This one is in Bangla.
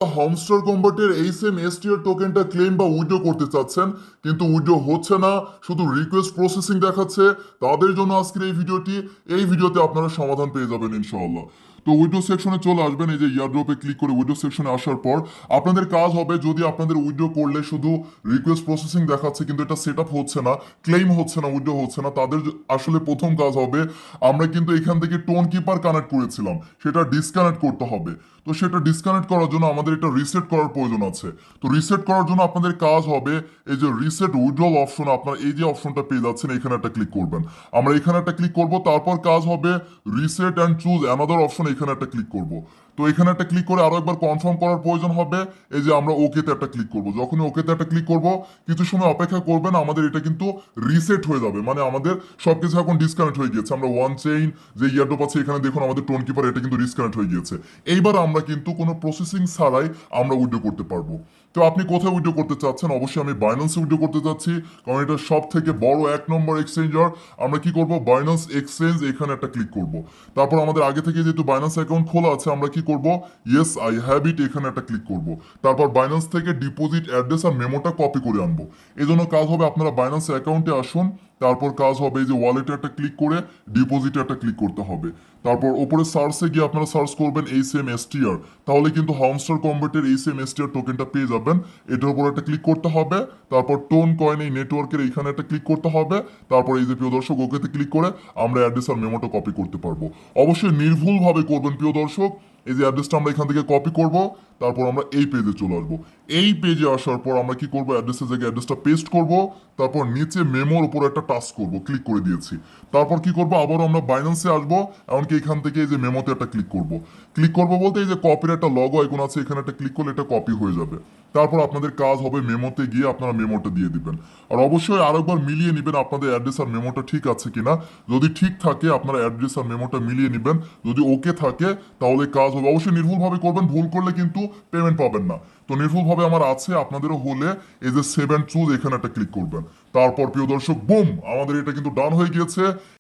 হামস্টার কম্বাটের এই সেম এসটিআর টোকেনটা ক্লেম বা উইথড্র করতে চাচ্ছেন, কিন্তু উইথড্র হচ্ছে না, শুধু রিকোয়েস্ট প্রসেসিং দেখাচ্ছে, তাদের জন্য আজকের এই ভিডিওটি। এই ভিডিওতে আপনারা সমাধান পেয়ে যাবেন ইনশাআল্লাহ। তো উইডো সেকশনে চলে আসবেন, এই যে ইয়ারড্রপে ক্লিক করে উইডো সেকশনে আসার পর আপনাদের কাজ হবে, যদি আপনাদের উইড্রো করলে শুধু রিকোয়েস্ট প্রসেসিং দেখাচ্ছে কিন্তু এটা সেট আপ হচ্ছে না, ক্লেম হচ্ছে না, উইড্রো হচ্ছে না, তাদের আসলে প্রথম কাজ হবে, আমরা কিন্তু এখান থেকে টোন কিপার কানেক্ট করেছিলাম, সেটা ডিসকানেক্ট করতে হবে। তো সেটা ডিসকানেক্ট করার জন্য আমাদের এটা রিসেট করার প্রয়োজন আছে। তো রিসেট করার জন্য আপনাদের কাজ হবে, এই যে রিসেট উইথড্রল অপশন, আপনার এই যে অপশনটা পেয়ে যাচ্ছেন, এখানে একটা ক্লিক করবেন। আমরা এখানে একটা ক্লিক করব, তারপর কাজ হবে reset and choose another option, এখানে একটা ক্লিক করব। তো এখানে একটা ক্লিক করে আরো একবার কনফার্ম করার প্রয়োজন হবে, এই যে আমরা ওকেতে একটা ক্লিক করব। যখনই ওকেতে একটা ক্লিক করব, কিছু সময় অপেক্ষা করবেন, আমাদের এটা কিন্তু রিসেট হয়ে যাবে, মানে আমাদের সবকিছু এখন ডিসকানেক্ট হয়ে গিয়েছে। আমরা ওয়ান চেইন যে ইয়ারড্রপ আছে এখানে দেখুন, আমাদের টোন কিপার এটা কিন্তু ডিসকানেক্ট হয়ে গিয়েছে। এইবার আমরা কিন্তু কোনো প্রসেসিং ছাড়াই আমরা উইথড্র করতে পারবো। তো আপনি কোথায় উইথড্র করতে চাচ্ছেন? অবশ্যই আমি বাইন্যান্সে উইথড্র করতে চাচ্ছি, কারণ এটা সব থেকে বড় এক নম্বর এক্সচেঞ্জার। আমরা কি করব, বাইন্যান্স এক্সচেঞ্জ এখানে একটা ক্লিক করব। তারপর আমাদের আগে থেকে যেহেতু বাইন্যান্স অ্যাকাউন্ট খোলা আছে, আমরা কি করব, ইয়েস আই হ্যাভ ইট এখানে একটা ক্লিক করব। তারপর বাইন্যান্স থেকে ডিপোজিট অ্যাড্রেস আর মেমোটা কপি করে আনবো। এই জন্য কাজ হবে, আপনারা বাইন্যান্স অ্যাকাউন্টে আসুন, তারপর কাজ হবে এই যে ওয়ালেটে একটা ক্লিক করে ডিপোজিটে একটা ক্লিক করতে হবে। তারপর ওপরে সার্চে গিয়ে আপনারা সার্চ করবেন এই সেম এসটিআর, তাহলে কিন্তু হামস্টার কম্বাটের এই সেম এসটিআর টোকেনটা পেয়ে যাবেন। এটার উপর একটা ক্লিক করতে হবে, তারপর টোন কয়েন এই নেটওয়ার্কের এইখানে একটা ক্লিক করতে হবে, তারপর এই যে প্রিয় দর্শক ওকেতে ক্লিক করে আমরা অ্যাড্রেস আর মেমোটা কপি করতে পারবো। অবশ্যই নির্ভুলভাবে করবেন প্রিয় দর্শক। এই যে অ্যাড্রেসটা আমরা এখান থেকে কপি করব, তারপর আমরা এই পেজে চলে আসবো। এই পেজে আসার পর আমরা কি করবো, অ্যাড্রেসের জায়গায় অ্যাড্রেসটা পেস্ট করব, তারপর নিচে মেমোর উপর একটা টাচ করব, ক্লিক করে দিয়েছি। তারপর কি করব, আবারও আমরা বাইন্যান্সে আসবো, এমনকি এখান থেকে এই যে মেমোতে একটা ক্লিক করব। ক্লিক করব বলতে এই যে কপির একটা লগো আইকন আছে, এখানে একটা ক্লিক করলে এটা কপি হয়ে যাবে। তারপর আপনাদের কাজ হবে মেমোতে গিয়ে আপনারা মেমোটা দিয়ে দিবেন। আর অবশ্যই আরেকবার মিলিয়ে নেবেন আপনাদের অ্যাড্রেস আর মেমোটা ঠিক আছে কিনা। যদি ঠিক থাকে আপনারা অ্যাড্রেস আর মেমোটা মিলিয়ে নেবেন, যদি ওকে থাকে তাহলে কাজ হবে। অবশ্যই নির্ভুলভাবে করবেন, ভুল করলে কিন্তু পেমেন্ট পাবেন না। তো নির্ভুলভাবে আমার আছে, আপনাদেরও হলে এই যে সেভ অ্যান্ড চুজ এখানে একটা ক্লিক করবেন। তারপর প্রিয় দর্শক, বুম, আমাদের এটা কিন্তু ডান হয়ে গিয়েছে।